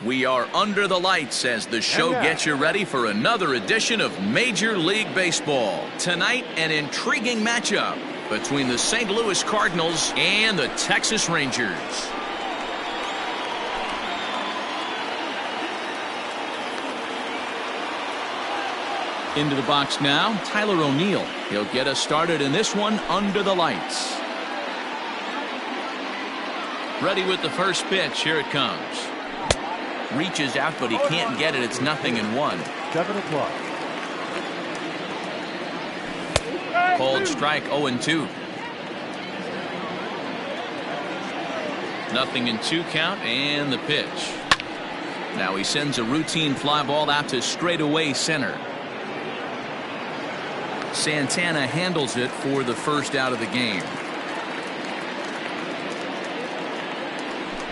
We are under the lights as the show gets you ready for another edition of Major League Baseball. Tonight, an intriguing matchup between the St. Louis Cardinals and the Texas Rangers. Into the box now, Tyler O'Neill. He'll get us started in this one under the lights. Ready with the first pitch. Here it comes. Reaches out, but he can't get it. It's 0-1. 7 o'clock. Called strike 0-2. 0-2 count and the pitch. Now he sends a routine fly ball out to straightaway center. Santana handles it for the first out of the game.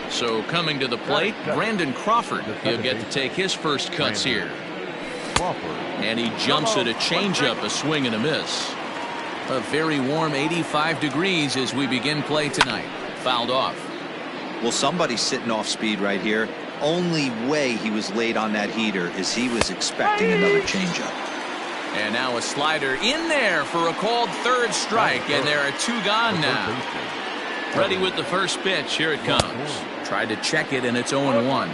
So coming to the plate, Brandon Crawford. He'll get to take his first cuts here. And he jumps at a changeup, a swing and a miss. A very warm 85 degrees as we begin play tonight. Fouled off. Well, somebody's sitting off speed right here. Only way he was late on that heater is he was expecting another changeup. And now a slider in there for a called third strike, and there are 2 gone now. Ready with the first pitch. Here it comes. Tried to check it, and it's 0-1.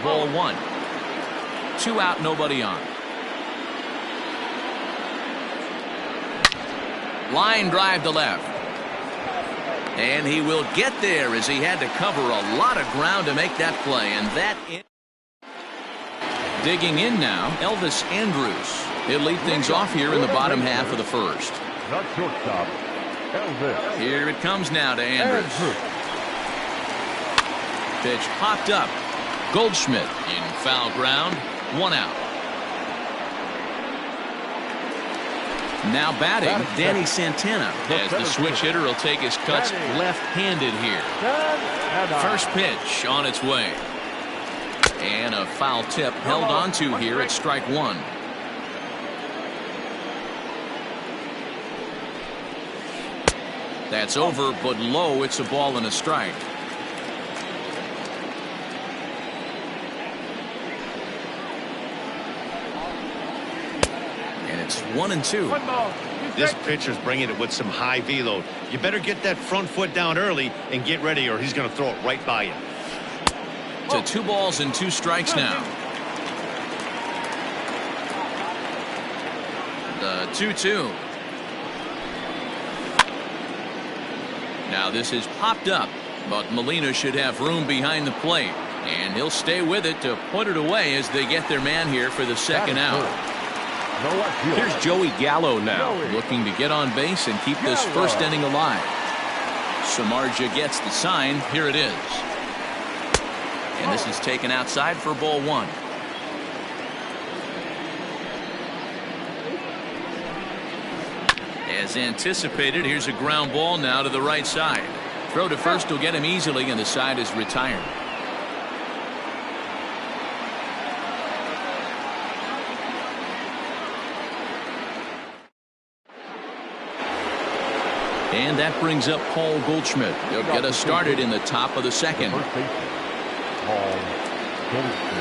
Ball 1. 2 out, nobody on. Line drive to left. And he will get there as he had to cover a lot of ground to make that play. And that digging in now, Elvis Andrus. He'll lead things off here in the bottom half of the first. Not shortstop. Elvis. Here it comes now to Andrus. Pitch popped up. Goldschmidt in foul ground. 1 out. Now batting, Danny Santana, as the switch hitter will take his cuts left-handed here. First pitch on its way. And a foul tip held onto here at strike 1. That's over, but low. It's a ball and a strike. And it's 1-2. This pitcher's bringing it with some high velo. You better get that front foot down early and get ready, or he's going to throw it right by you. To 2 balls and 2 strikes now. The 2-2. Now this is popped up, but Molina should have room behind the plate, and he'll stay with it to put it away as they get their man here for the second out. Here's Joey Gallo now, looking to get on base and keep this first inning alive. Samardzija gets the sign. Here it is. And this is taken outside for ball 1. As anticipated, here's a ground ball now to the right side. Throw to first will get him easily, and the side is retired. And that brings up Paul Goldschmidt. He'll get us started in the top of the second.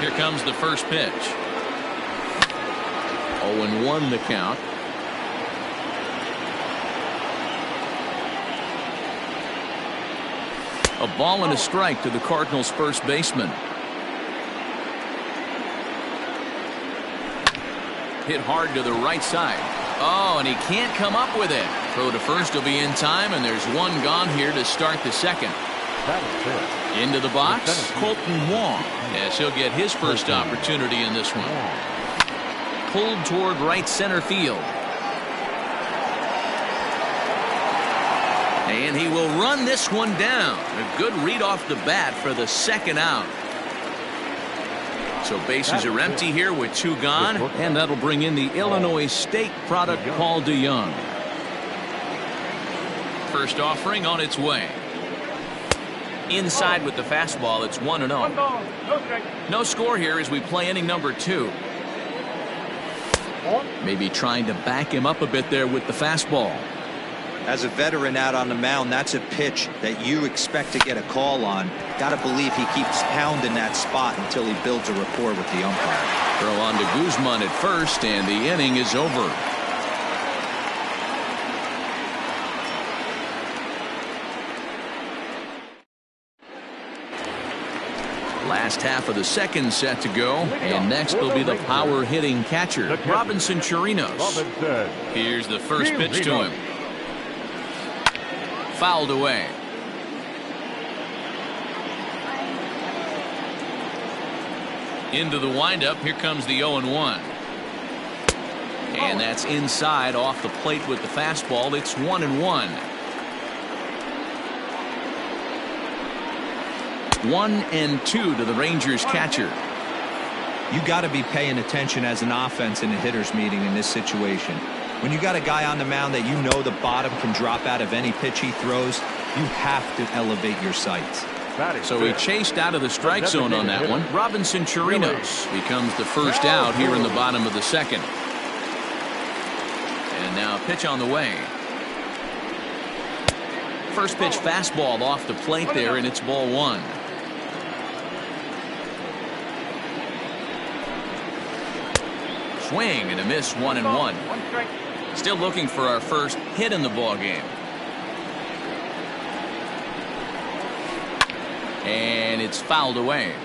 Here comes the first pitch. 0-1 the count. A ball and a strike to the Cardinals' first baseman. Hit hard to the right side. Oh, and he can't come up with it. Throw to first will be in time, and there's 1 gone here to start the second. Into the box, Colton Wong, as he'll get his first opportunity in this one. Pulled toward right center field. And he will run this one down. A good read off the bat for the second out. So bases are empty here with 2 gone, and that'll bring in the Illinois State product, Paul DeYoung. First offering on its way. Inside with the fastball. It's 1-0. No score here as we play inning number 2. Maybe trying to back him up a bit there with the fastball. As a veteran out on the mound, that's a pitch that you expect to get a call on. Got to believe he keeps pounding that spot until he builds a rapport with the umpire. Throw on to Guzman at first, and the inning is over. Last half of the second set to go, and next will be the power hitting catcher, Robinson Chirinos. Here's the first pitch to him. Fouled away. Into the windup. Here comes the 0-1. And that's inside off the plate with the fastball. It's 1-1. 1-2 to the Rangers catcher. You got to be paying attention as an offense in a hitter's meeting in this situation. When you got a guy on the mound that you know the bottom can drop out of any pitch he throws, you have to elevate your sights. So he chased out of the strike zone on that one. Robinson Chirinos becomes the first out here in the bottom of the second. And now pitch on the way. First pitch fastball off the plate there, and it's ball one. Swing and a miss, 1-1. Still looking for our first hit in the ball game. And it's fouled away.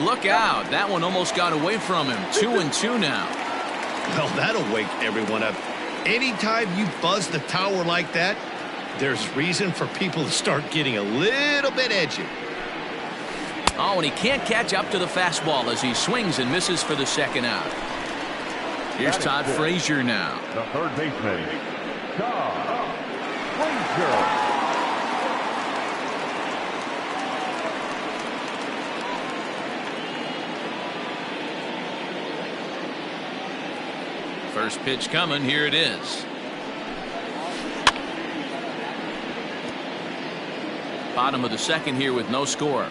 Look out. That one almost got away from him. 2-2 now. Well, that'll wake everyone up. Anytime you buzz the tower like that, there's reason for people to start getting a little bit edgy. Oh, and he can't catch up to the fastball as he swings and misses for the second out. Here's Todd Frazier now. The third baseman, Todd Frazier. First pitch coming. Here it is. Bottom of the second here with no score.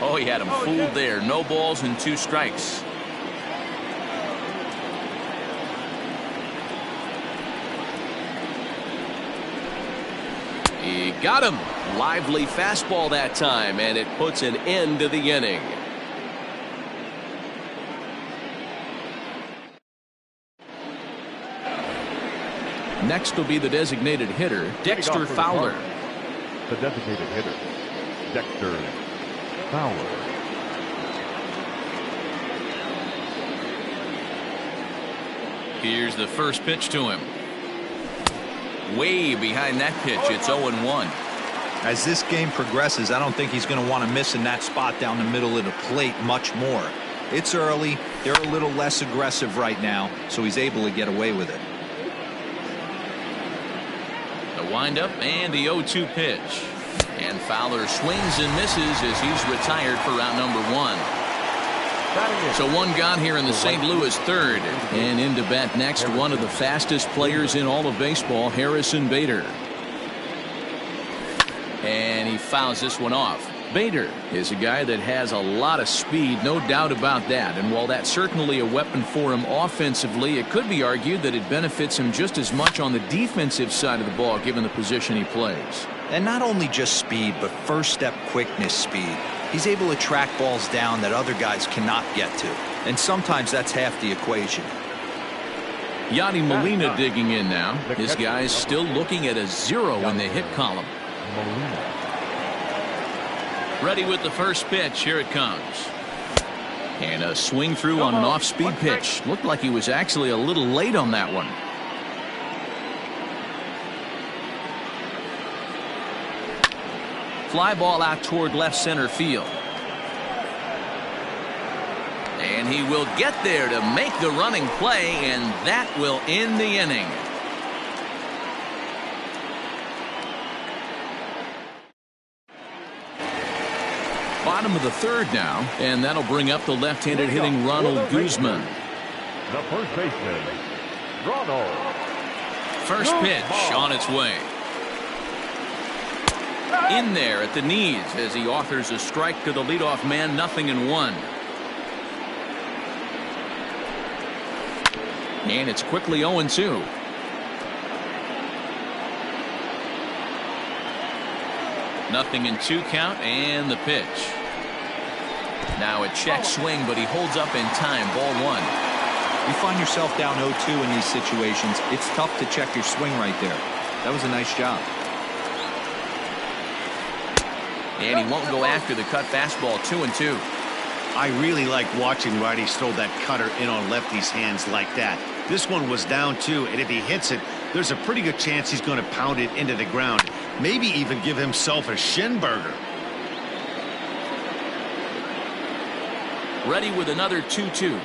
Oh, he had him fooled there. No balls and 2 strikes. He got him. Lively fastball that time, and it puts an end to the inning. Next will be the designated hitter, Dexter Fowler. The designated hitter, Dexter Fowler. Here's the first pitch to him. Way behind that pitch. It's 0-1. As this game progresses, I don't think he's going to want to miss in that spot down the middle of the plate much more. It's early. They're a little less aggressive right now, so he's able to get away with it. The windup and the 0-2 pitch. And Fowler swings and misses as he's retired for round number 1. So one gone here in the St. Louis third. And in to bat next, one of the fastest players in all of baseball, Harrison Bader. And he fouls this one off. Bader is a guy that has a lot of speed, no doubt about that. And while that's certainly a weapon for him offensively, it could be argued that it benefits him just as much on the defensive side of the ball, given the position he plays. And not only just speed, but first step quickness speed. He's able to track balls down that other guys cannot get to. And sometimes that's half the equation. Yadi Molina digging in now. This guy's still looking at a 0 in the hit column. Ready with the first pitch. Here it comes. And a swing through on an off-speed pitch. Looked like he was actually a little late on that one. Fly ball out toward left center field. And he will get there to make the running play, and that will end the inning. Bottom of the third now, and that'll bring up the left-handed hitting Ronald Guzman. The first baseman, Ronald. First pitch on its way. In there at the knees as he authors a strike to the leadoff man, 0-1. And it's quickly 0-2. Nothing in 2 count, and the pitch. Now a check swing, but he holds up in time. Ball 1. You find yourself down 0-2 in these situations. It's tough to check your swing right there. That was a nice job. And he won't go after the cut fastball. 2-2. I really like watching righties throw that cutter in on lefties' hands like that. This one was down 2, and if he hits it, there's a pretty good chance he's going to pound it into the ground. Maybe even give himself a shin burger. Ready with another 2-2.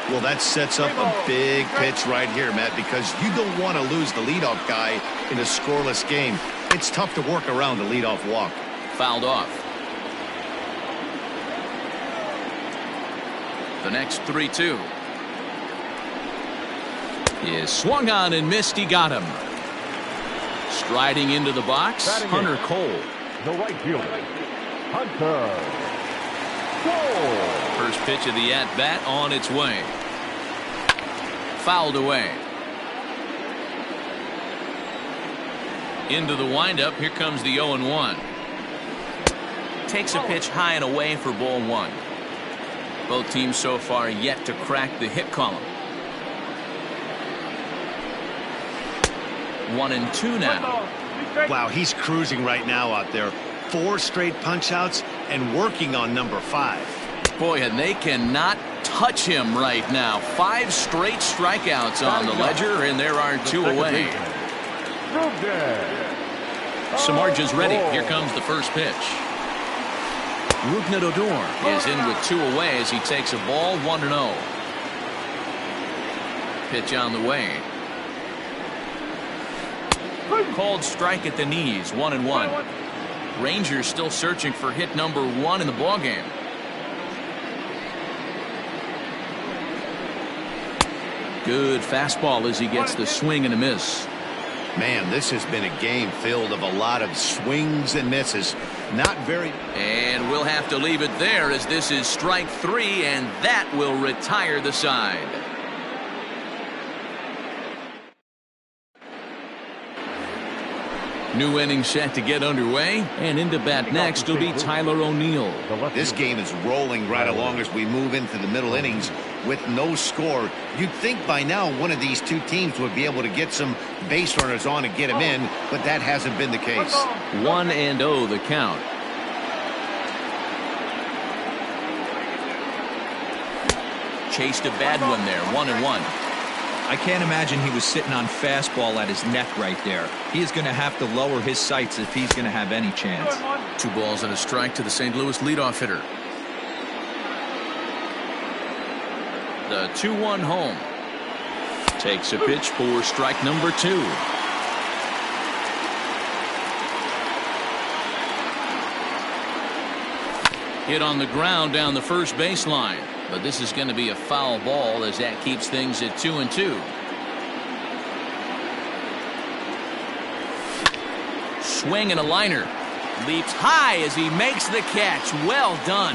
Well, that sets up a big pitch right here, Matt, because you don't want to lose the leadoff guy in a scoreless game. It's tough to work around the leadoff walk. Fouled off. The next 3-2 is swung on and missed. He got him. Striding into the box, Hunter Cole. The right fielder, Hunter Cole. First pitch of the at-bat on its way. Fouled away. Into the windup. Here comes the 0-1. Takes a pitch high and away for ball 1. Both teams so far yet to crack the hit column. 1-2 now. Wow, he's cruising right now out there. 4 straight punch-outs and working on number 5. Boy, and they cannot touch him right now. 5 straight strikeouts on the ledger, and there are 2 away. Samardzija's ready. Here comes the first pitch. Rougned Odor is in with 2 away as he takes a ball. 1-0. Pitch on the way. Called strike at the knees. 1-1. Rangers still searching for hit number 1 in the ballgame. Good fastball as he gets the swing and a miss. Man, this has been a game filled of a lot of swings and misses. Not very. And we'll have to leave it there as this is strike 3, and that will retire the side. New inning set to get underway, and into bat next will be Tyler O'Neill. This game is rolling right along as we move into the middle innings with no score. You'd think by now one of these 2 teams would be able to get some base runners on and get them in, but that hasn't been the case. 1-0 the count. Chased a bad one there. 1-1. I can't imagine he was sitting on fastball at his neck right there. He is going to have to lower his sights if he's going to have any chance. 2 balls and a strike to the St. Louis leadoff hitter. The 2-1 home. Takes a pitch for strike number 2. Hit on the ground down the first baseline. But this is going to be a foul ball as that keeps things at 2-2. Swing and a liner. Leaps high as he makes the catch. Well done.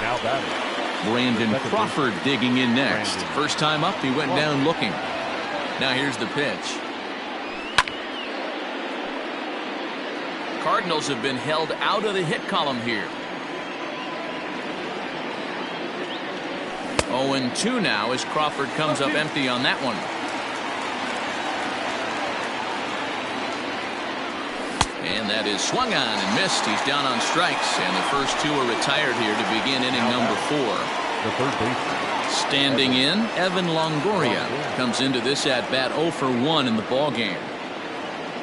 Now batting, Brandon Crawford digging in next. First time up, he went down looking. Now here's the pitch. Cardinals have been held out of the hit column here. 0-2 now as Crawford comes up empty on that one. And that is swung on and missed. He's down on strikes, and the first 2 are retired here to begin inning number 4. the third baseman. Standing in, Evan Longoria comes into this at bat 0 for 1 in the ball game.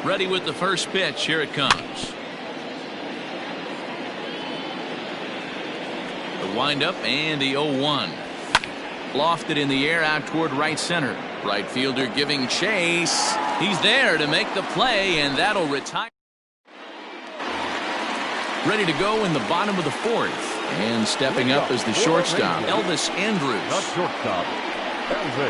Ready with the first pitch. Here it comes. The windup and the 0-1. Lofted in the air out toward right center. Right fielder giving chase. He's there to make the play, and that'll retire. Ready to go in the bottom of the 4th. And stepping up as the shortstop, Elvis Andrus. The shortstop, Elvis.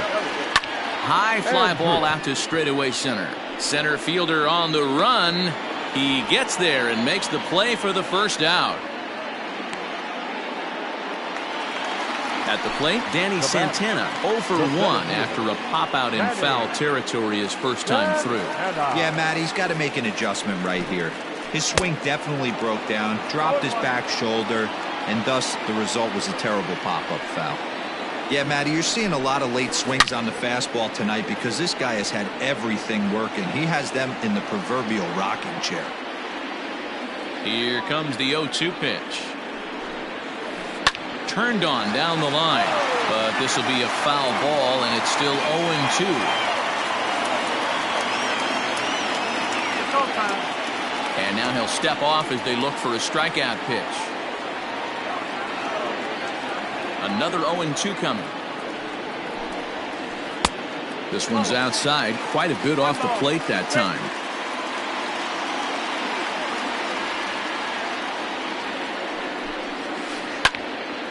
High fly ball out to straightaway center. Center fielder on the run. He gets there and makes the play for the first out. At the plate, Danny Santana 0 for 1 after a pop-out in foul territory his first time through. Yeah, Matt, he's got to make an adjustment right here. His swing definitely broke down, dropped his back shoulder, and thus the result was a terrible pop-up foul. Yeah, Matty, you're seeing a lot of late swings on the fastball tonight because this guy has had everything working. He has them in the proverbial rocking chair. Here comes the 0-2 pitch. Turned on down the line, but this will be a foul ball, and it's still 0-2. And now he'll step off as they look for a strikeout pitch. Another 0-2 coming. This one's outside, quite a bit off the plate that time.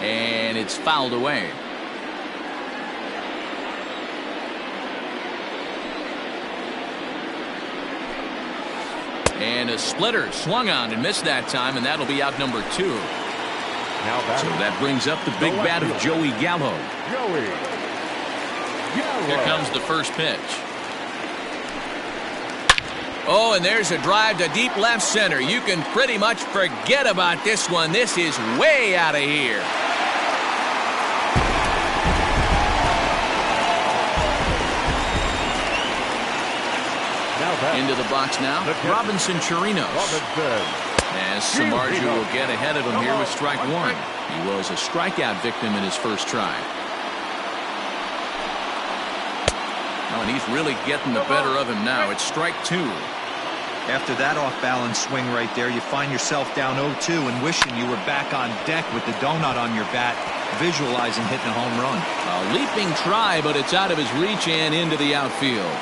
And it's fouled away. And a splitter swung on and missed that time, and that'll be out number 2. So that brings up the big bat of Joey Gallo. Here comes the first pitch. Oh, and there's a drive to deep left center. You can pretty much forget about this one. This is way out of here. Into the box now, Robinson Chirinos. As Samardzija will get ahead of him here with strike 1. He was a strikeout victim in his first try. Oh, and he's really getting the better of him now. It's strike 2. After that off-balance swing right there, you find yourself down 0-2 and wishing you were back on deck with the donut on your bat, visualizing hitting a home run. A leaping try, but it's out of his reach and into the outfield.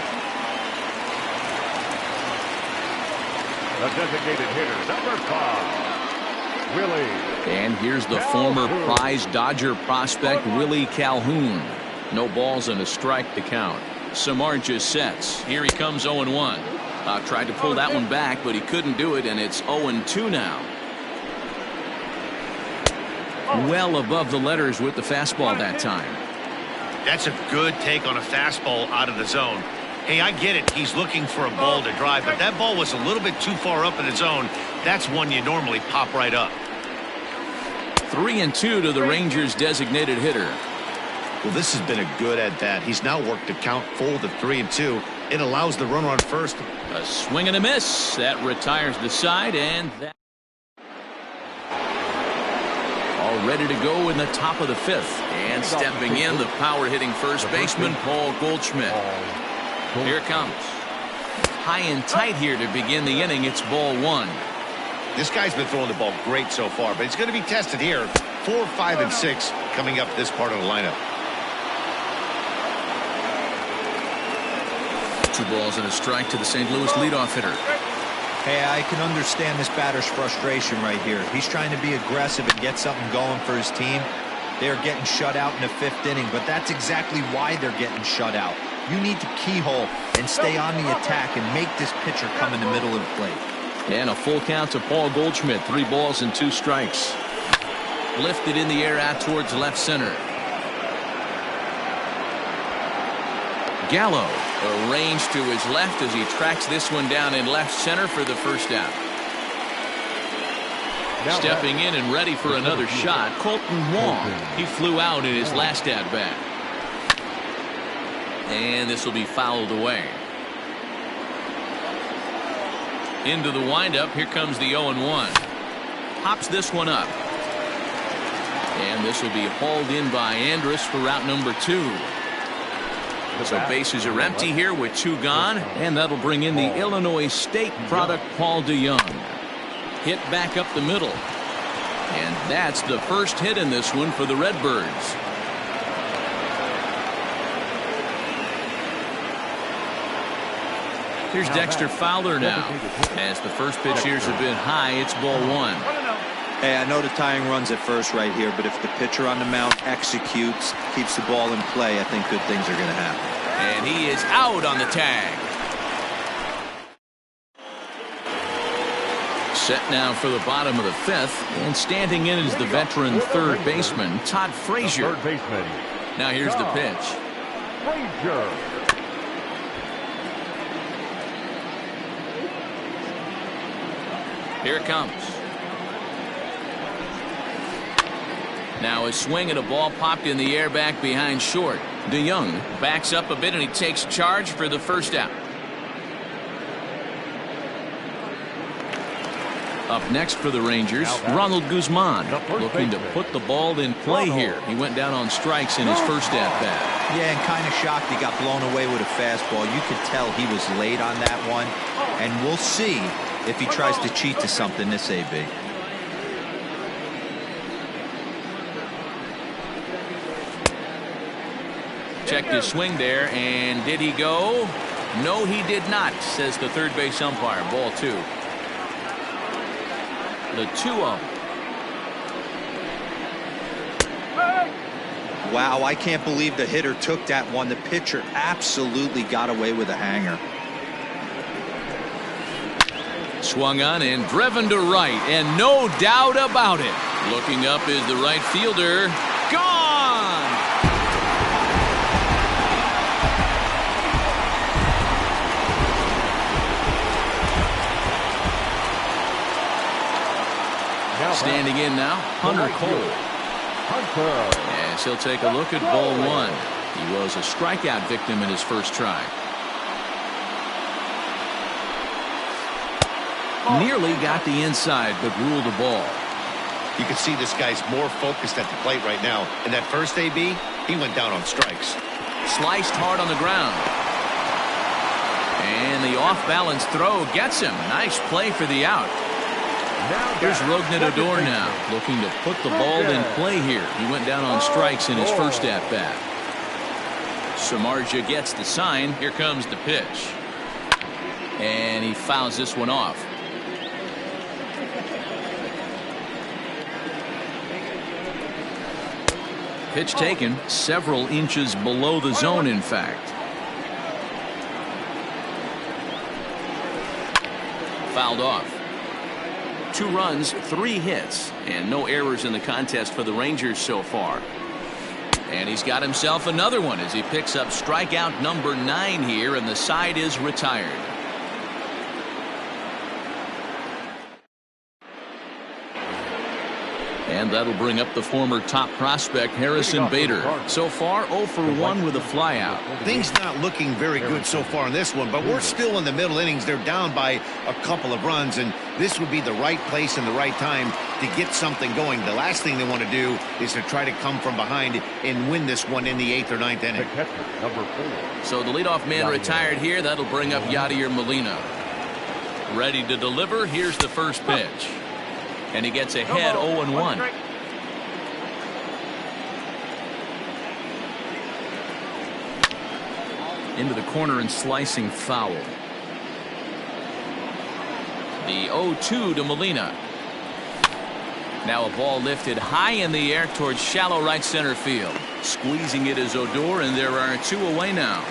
The designated hitter, number 5, Willie. And here's the former prize Dodger prospect, Willie Calhoun. No balls and a strike to count. Samardzija sets. Here he comes 0-1. Tried to pull that one back, but he couldn't do it, and it's 0-2 now. Well above the letters with the fastball that time. That's a good take on a fastball out of the zone. Hey, I get it. He's looking for a ball to drive, but that ball was a little bit too far up in the zone. That's one you normally pop right up. 3-2 to the Rangers' designated hitter. Well, this has been a good at-bat. He's now worked the count full to 3-2. It allows the runner on first. A swing and a miss. That retires the side, and that all ready to go in the top of the 5th. And stepping in, the power-hitting first baseman, Paul Goldschmidt. Here it comes. High and tight here to begin the inning. It's ball 1. This guy's been throwing the ball great so far, but he's going to be tested here. 4, 5, and 6 coming up this part of the lineup. 2 balls and a strike to the St. Louis leadoff hitter. Hey, I can understand this batter's frustration right here. He's trying to be aggressive and get something going for his team. They're getting shut out in the 5th inning, but that's exactly why they're getting shut out. You need to keyhole and stay on the attack and make this pitcher come in the middle of the plate. And a full count to Paul Goldschmidt. 3 balls and 2 strikes. Lifted in the air out towards left center. Gallo arranged to his left as he tracks this one down in left center for the first out. Stepping in and ready for another shot, Colton Wong. He flew out in his last at-bat. And this will be fouled away. Into the windup. Here comes the 0-1. Pops this one up. And this will be hauled in by Andrus for route number 2. So bases are empty here with 2 gone. And that'll bring in the Illinois State product, Paul DeYoung. Hit back up the middle. And that's the first hit in this one for the Redbirds. Here's Dexter Fowler now. As the first pitch here's a bit high, it's ball 1. Hey, I know the tying run's at first right here, but if the pitcher on the mound executes, keeps the ball in play, I think good things are going to happen. And he is out on the tag. Set now for the bottom of the fifth, and standing in is the veteran third baseman, Todd Frazier. Third baseman. Now here's the pitch. Frazier. Here it comes. Now a swing and a ball popped in the air back behind short. DeYoung backs up a bit and he takes charge for the first out. Up next for the Rangers, Ronald Guzman, looking to put the ball in play here. He went down on strikes in his first at-bat. Yeah, and kind of shocked he got blown away with a fastball. You could tell he was late on that one, and we'll see if he tries to cheat to something this AB. Checked his swing there, and did he go? No, he did not, says the third base umpire. Ball two. The 2-0. Wow, I can't believe the hitter took that one. The pitcher absolutely got away with a hanger. Swung on and driven to right, and no doubt about it. Looking up is the right fielder. Gone! Standing in now, Hunter Cole. Yes, he'll take a look at ball one. He was a strikeout victim in his first try. Nearly got the inside, but ruled a ball. You can see this guy's more focused at the plate right now. In that first AB, he went down on strikes. Sliced hard on the ground. And the off-balance throw gets him. Nice play for the out. Here's Rougned Odor now, looking to put the ball in play here. He went down on strikes in his first at-bat. Samardzija gets the sign. Here comes the pitch. And he fouls this one off. Pitch taken several inches below the zone, in fact. Fouled off. 2 runs, 3 hits, and no errors in the contest for the Rangers so far. And he's got himself another one as he picks up strikeout number 9 here, and the side is retired. And that'll bring up the former top prospect Harrison Bader. So far 0 for 1 with a flyout. Things not looking very good so far in this one, but we're still in the middle innings. They're down by a couple of runs, and this would be the right place and the right time to get something going. The last thing they want to do is to try to come from behind and win this one in the 8th or 9th inning. Number 4. So the leadoff man retired here. That'll bring up Yadier Molina. Ready to deliver. Here's the first pitch. And he gets ahead 0-1. Into the corner and slicing foul. The 0-2 to Molina. Now a ball lifted high in the air towards shallow right center field. Squeezing it is Odor, and there are 2 away now.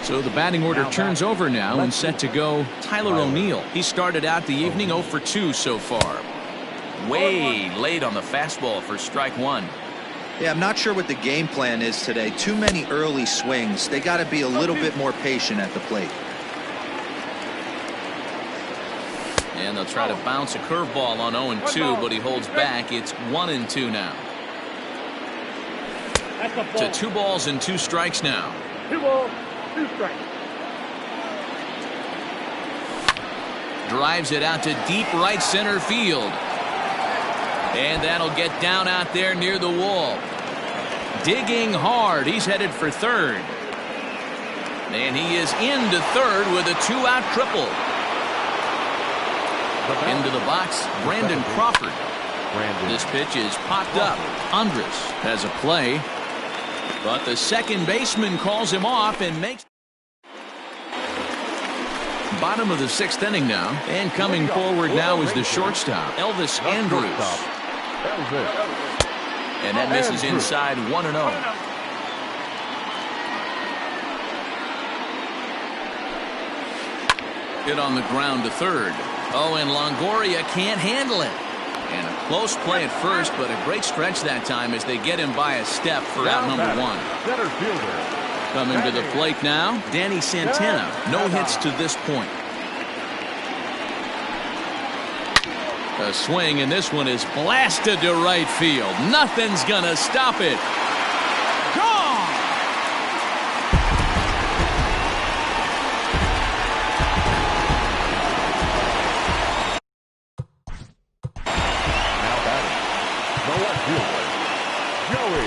So the batting order turns over now and set to go Tyler O'Neill. He started out the evening 0 for 2 so far. Way late on the fastball for strike 1. Yeah, I'm not sure what the game plan is today. Too many early swings. They got to be a little bit more patient at the plate. And they'll try to bounce a curveball on 0-2, but he holds back. It's 1-2 now. To 2 balls and 2 strikes now. 2 balls, 2 strikes. Drives it out to deep right center field. And that'll get down out there near the wall. Digging hard. He's headed for third. And he is into third with a 2-out triple. Into the box, Brandon Crawford. This pitch is popped up. Andres has a play. But the second baseman calls him off and makes. Bottom of the 6th inning now. And coming forward now is the shortstop, Elvis Andrus. And that misses inside 1-0. Hit on the ground to third. Oh, and Longoria can't handle it. And a close play at first, but a great stretch that time as they get him by a step for out number one. Center fielder. Coming to the plate now, Danny Santana. No hits to this point. A swing, and this one is blasted to right field. Nothing's gonna stop it. Gone! Now batting. The left fielder. Joey.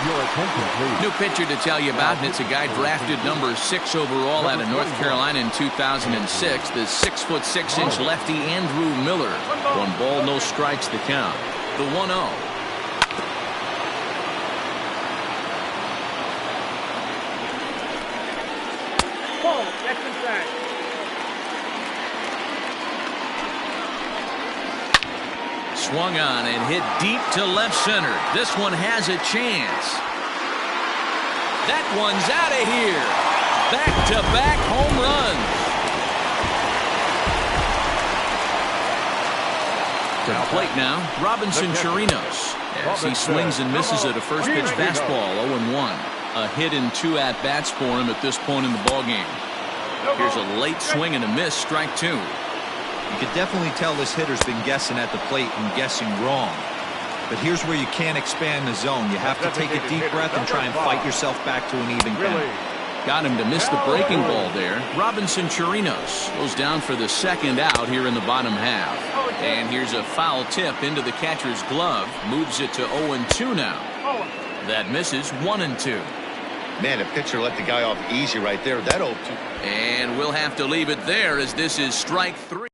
Your attention, please. New pitcher to tell you about, and it's a guy drafted number 6 overall out of North Carolina in 2006. The 6'6" lefty Andrew Miller. 1 ball, no strikes the count. The 1-0. Ball, that's inside. Swung on and hit deep to left center. This one has a chance. That one's out of here. Back-to-back home runs. To the plate now, Robinson Chirinos. As he swings and misses at a first pitch fastball, 0-1. A hit and 2 at-bats for him at this point in the ballgame. Here's a late swing and a miss, strike 2. You could definitely tell this hitter's been guessing at the plate and guessing wrong. But here's where you can't expand the zone. You have to take a deep breath and try and fight yourself back to an even count. Got him to miss the breaking ball there. Robinson Chirinos goes down for the second out here in the bottom half. And here's a foul tip into the catcher's glove. Moves it to 0-2 now. That misses 1-2. Man, the pitcher let the guy off easy right there. That 0-2. And we'll have to leave it there as this is strike 3.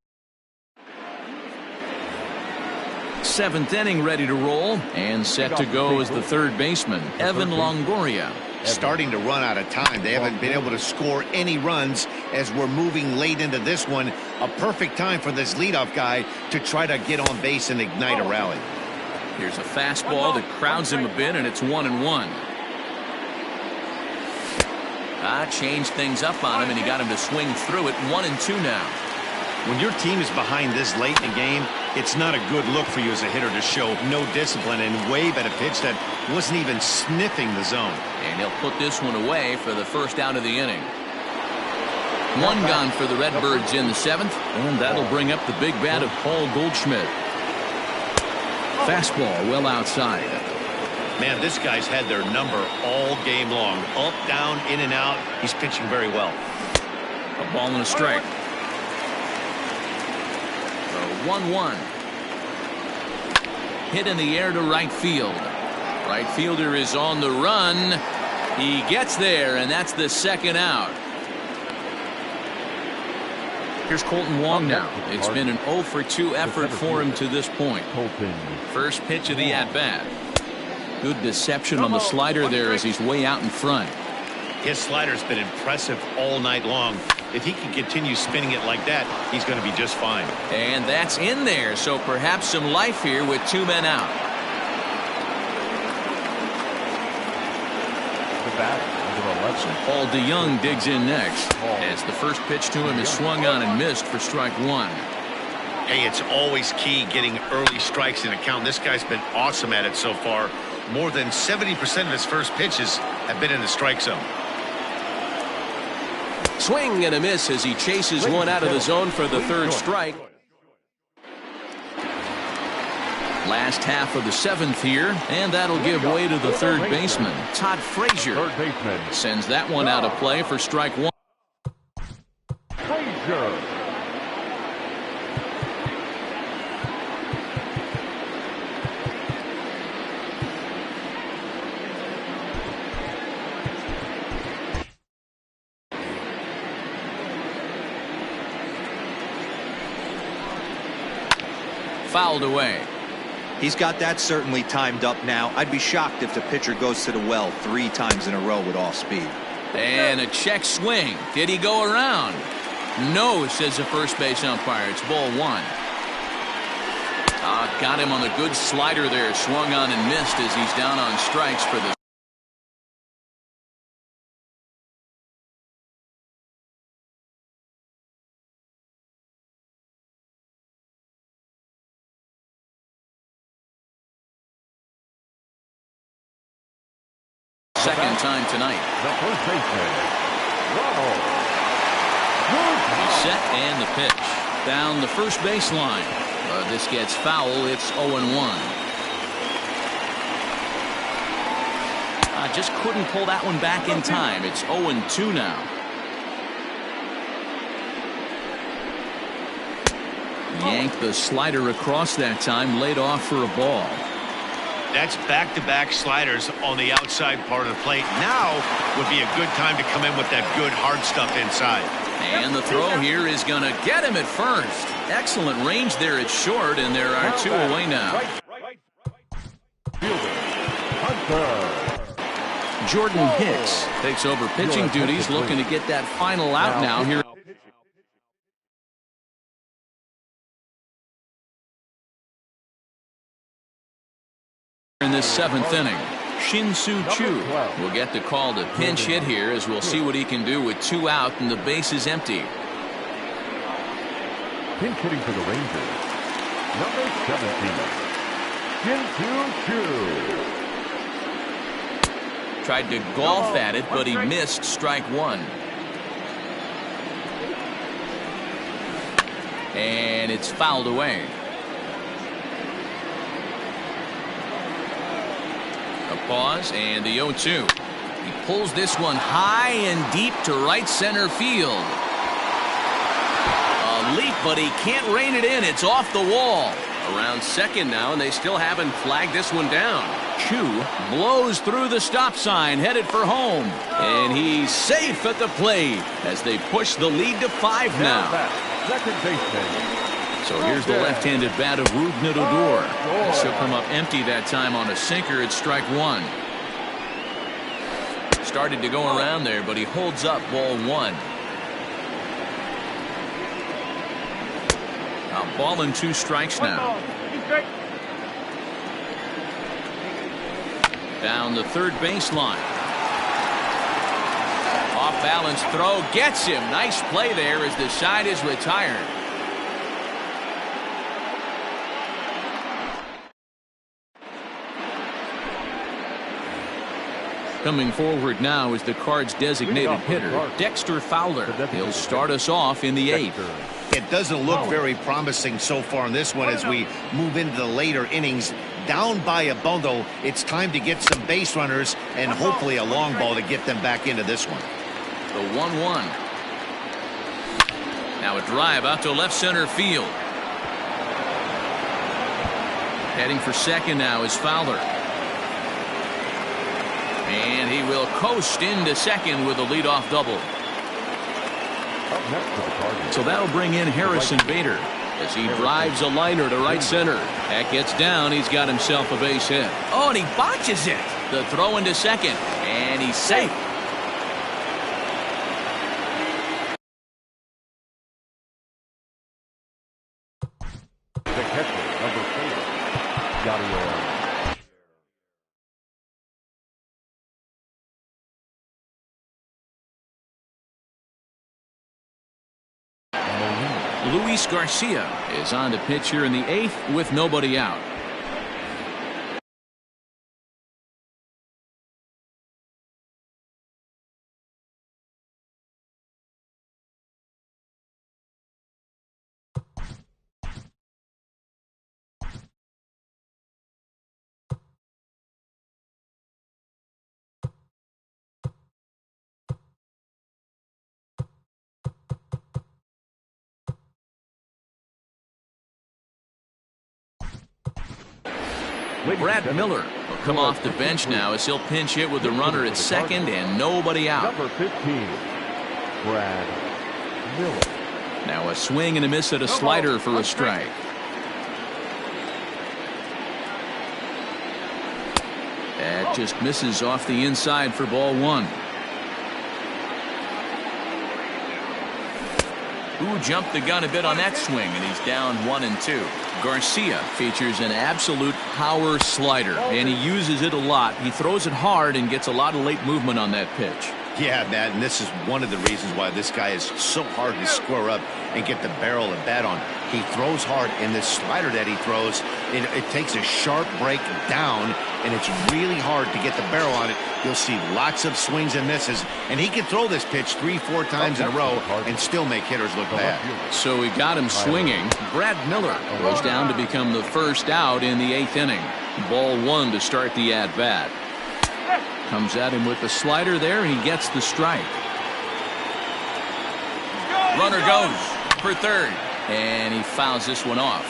7th inning ready to roll and set to go as the third baseman, Evan Longoria. Starting to run out of time. They haven't been able to score any runs as we're moving late into this one. A perfect time for this leadoff guy to try to get on base and ignite a rally. Here's a fastball that crowds him a bit, and it's 1-1. Changed things up on him, and he got him to swing through it. 1-2 now. When your team is behind this late in the game, it's not a good look for you as a hitter to show no discipline and wave at a pitch that wasn't even sniffing the zone. And he'll put this one away for the first out of the inning. 1 gone for the Redbirds in the 7th, and that'll bring up the big bat of Paul Goldschmidt. Fastball well outside. Man, this guy's had their number all game long. Up, down, in and out. He's pitching very well. A ball and a strike. 1-1. Hit in the air to right field. Right fielder is on the run. He gets there, and that's the second out. Here's Colton Wong now. It's been an 0-for-2 effort for him to this point. First pitch of the at-bat. Good deception on the slider there as he's way out in front. His slider's been impressive all night long. If he can continue spinning it like that, he's going to be just fine. And that's in there, so perhaps some life here with 2 men out. The bat under the left. So Paul DeYoung digs in next as the first pitch to him is swung on and missed for strike 1. Hey, it's always key getting early strikes in a count. This guy's been awesome at it so far. More than 70% of his first pitches have been in the strike zone. Swing and a miss as he chases one out of the zone for the third strike. Last half of the 7th here, and that'll give way to the third baseman, Todd Frazier. Third baseman sends that one out of play for strike 1. Frazier. Fouled away. He's got that certainly timed up now. I'd be shocked if the pitcher goes to the well 3 times in a row with all speed. And a check swing. Did he go around? No, says the first base umpire. It's ball 1. Got him on the good slider there. Swung on and missed as he's down on strikes for the Second time tonight. The first baseman, Ronald. He's set and the pitch. Down the first baseline. This gets foul. It's 0-1. Just couldn't pull that one back in time. It's 0-2 now. Yanked the slider across that time, laid off for a ball. That's back-to-back sliders on the outside part of the plate. Now would be a good time to come in with that good hard stuff inside. And the throw here is going to get him at first. Excellent range there at short, and there are two away now. Jordan Hicks takes over pitching duties, looking to get that final out now here. In this seventh inning, Shin-Soo Choo will get the call to pinch hit here, as we'll see what he can do with 2 out and the base is empty. Pinch hitting for the Rangers, number 17, Shin-Soo Choo. Tried to golf at it, but he missed strike one. And it's fouled away. A pause and the 0-2. He pulls this one high and deep to right center field. A leap, but he can't rein it in. It's off the wall. Around second now, and they still haven't flagged this one down. Choo blows through the stop sign, headed for home. And he's safe at the plate as they push the lead to 5 now. Second baseman. So here's the left-handed bat of Rougned Odor. She'll come up empty that time on a sinker. It's strike one. Started to go around there, but he holds up ball one. A ball and 2 strikes now. Down the third baseline. Off balance throw gets him. Nice play there as the side is retired. Coming forward now is the Cards' designated hitter, Dexter Fowler. He'll start us off in the 8th. It doesn't look very promising so far in this one as we move into the later innings. Down by a bundle, it's time to get some base runners and hopefully a long ball to get them back into this one. The 1-1. Now a drive out to left center field. Heading for second now is Fowler. And he will coast into second with a leadoff double. So that'll bring in Harrison Bader as he drives a liner to right center. That gets down. He's got himself a base hit. Oh, and he botches it. The throw into second, and he's safe. The catcher, number 4, Yadier. Luis Garcia is on to pitch here in the 8th with nobody out. Brad Miller will come off the bench now as he'll pinch hit with the runner at second and nobody out. Number 15, Brad Miller. Now a swing and a miss at a slider for a strike. That just misses off the inside for ball one. Ooh, jumped the gun a bit on that swing, and he's down 1-2. Garcia features an absolute power slider, and he uses it a lot. He throws it hard and gets a lot of late movement on that pitch. Yeah, Matt, and this is one of the reasons why this guy is so hard to square up and get the barrel of bat on. He throws hard, and this slider that he throws, it takes a sharp break down, and it's really hard to get the barrel on it. You'll see lots of swings and misses, and he can throw this pitch 3-4 times in a row and still make hitters look bad. So he got him swinging. Brad Miller goes down to become the first out in the 8th inning. Ball 1 to start the at-bat. Comes at him with the slider there, and he gets the strike. Runner goes for third, and he fouls this one off.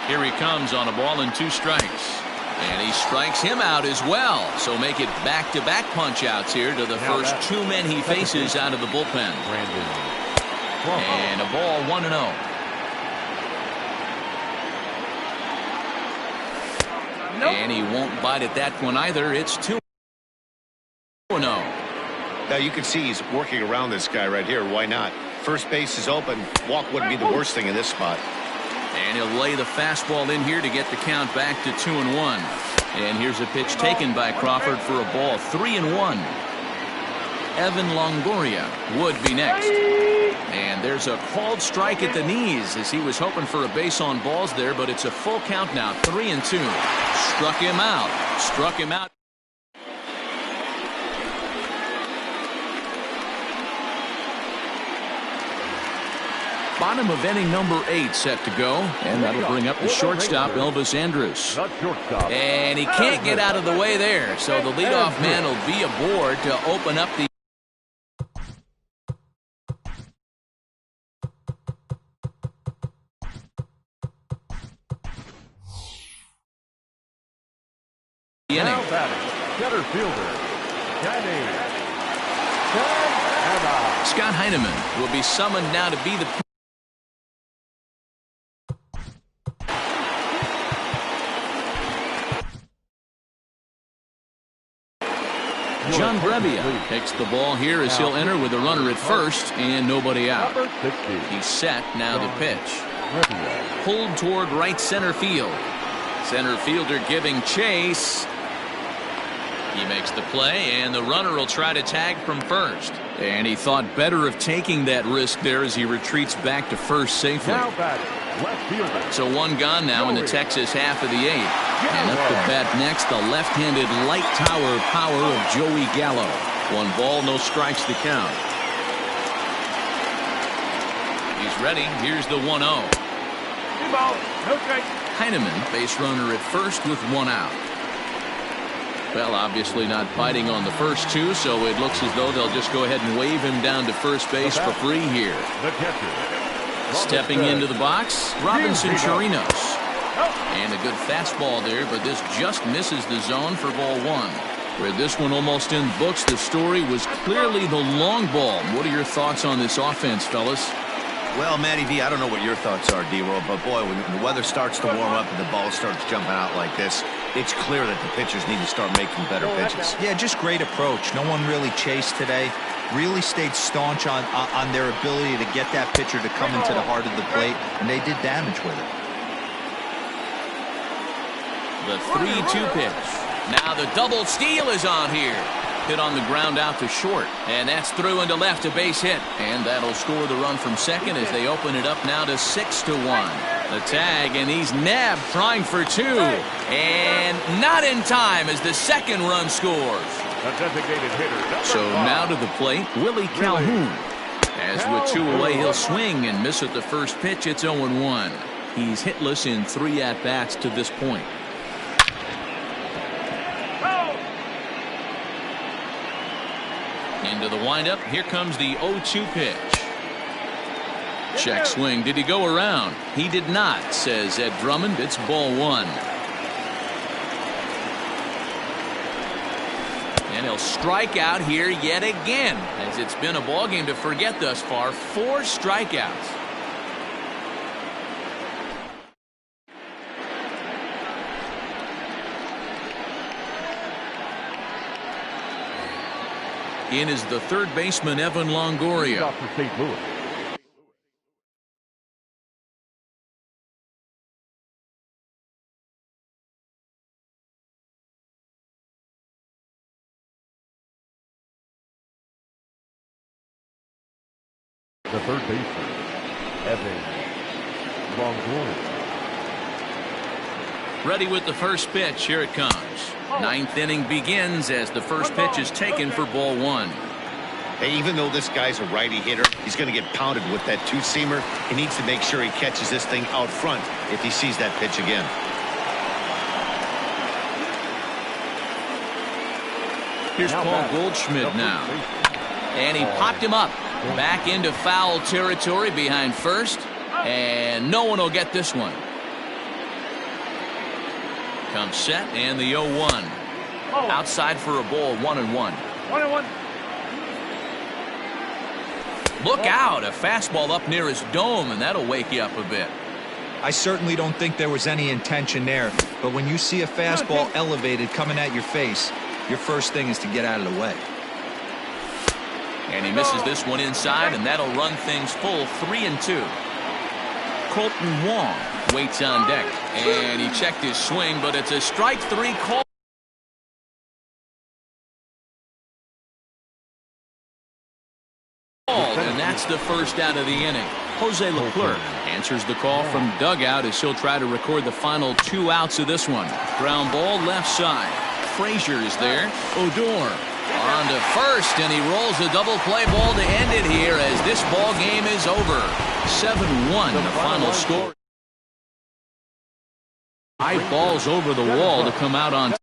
Here he comes on a ball and 2 strikes. And he strikes him out as well. So make it back-to-back punch-outs here to the first 2 men he faces out of the bullpen. And a ball 1-0. And he won't bite at that one either. It's 2-0. Now you can see he's working around this guy right here. Why not? First base is open. Walk wouldn't be the worst thing in this spot. And he'll lay the fastball in here to get the count back to 2-1. And here's a pitch taken by Crawford for a ball. 3-1. Evan Longoria would be next. And there's a called strike at the knees as he was hoping for a base on balls there, but it's a full count now. 3-2. Struck him out. Struck him out. Bottom of inning number 8 set to go, and that'll bring up the shortstop, Elvis Andrus. And he can't get out of the way there, so the leadoff man will be aboard to open up the inning. Center fielder, Scott Heineman will be summoned now to be the John Brebbia takes the ball here as he'll enter with a runner at first and nobody out. He's set now to pitch. Pulled toward right center field. Center fielder giving chase. He makes the play, and the runner will try to tag from first. And he thought better of taking that risk there as he retreats back to first safely. So 1 gone now in the Texas half of the 8th. And up to bat next, the left-handed light tower power of Joey Gallo. 1 ball, no strikes to count. He's ready. Here's the 1-0. Heineman, base runner at first with 1 out. Well, obviously not biting on the first 2, so it looks as though they'll just go ahead and wave him down to first base for free here. Stepping into the box, Robinson Chirinos. And a good fastball there, but this just misses the zone for ball 1. Where this one almost in books, the story was clearly the long ball. What are your thoughts on this offense, fellas? Well, Matty V, I don't know what your thoughts are, D-Roll, but boy, when the weather starts to warm up and the ball starts jumping out like this, it's clear that the pitchers need to start making better pitches. Yeah, just great approach. No one really chased today. Really stayed staunch on their ability to get that pitcher to come into the heart of the plate, and they did damage with it. The 3-2 pitch. Now the double steal is on here. Hit on the ground out to short, and that's through into left, a base hit, and that'll score the run from second as they open it up now to 6-1. The tag, and he's nabbed trying for 2, and not in time as the second run scores. So now to the plate, Willie Calhoun. As with 2 away, he'll swing and miss at the first pitch. It's 0-1. He's hitless in 3 at-bats to this point. Into the windup. Here comes the 0-2 pitch. Check swing. Did he go around? He did not, says Ed Drummond. It's ball 1. And he'll strike out here yet again, as it's been a ball game to forget thus far. 4 strikeouts. In is the third baseman, Evan Longoria. The third baseman, Evan Longoria. Ready with the first pitch. Here it comes. Ninth inning begins as the first pitch is taken for ball one. Hey, even though this guy's a righty hitter, he's going to get pounded with that two-seamer. He needs to make sure he catches this thing out front if he sees that pitch again. Here's Paul Goldschmidt now. And he popped him up. Back into foul territory behind first. And no one will get this one. Comes set and the 0-1. Outside for a ball, 1-1. 1-1. Look out, a fastball up near his dome, and that'll wake you up a bit. I certainly don't think there was any intention there, but when you see a fastball elevated coming at your face, your first thing is to get out of the way. And he misses this one inside, and that'll run things full 3-2. Colton Wong waits on deck, and he checked his swing, but it's a strike three call. And that's the first out of the inning. Jose Leclerc answers the call from dugout as he'll try to record the final 2 outs of this one. Ground ball left side. Frazier is there. Odor on to first, and he rolls a double play ball to end it here as this ball game is over. 7-1 the final score. 5 balls over the wall to come out on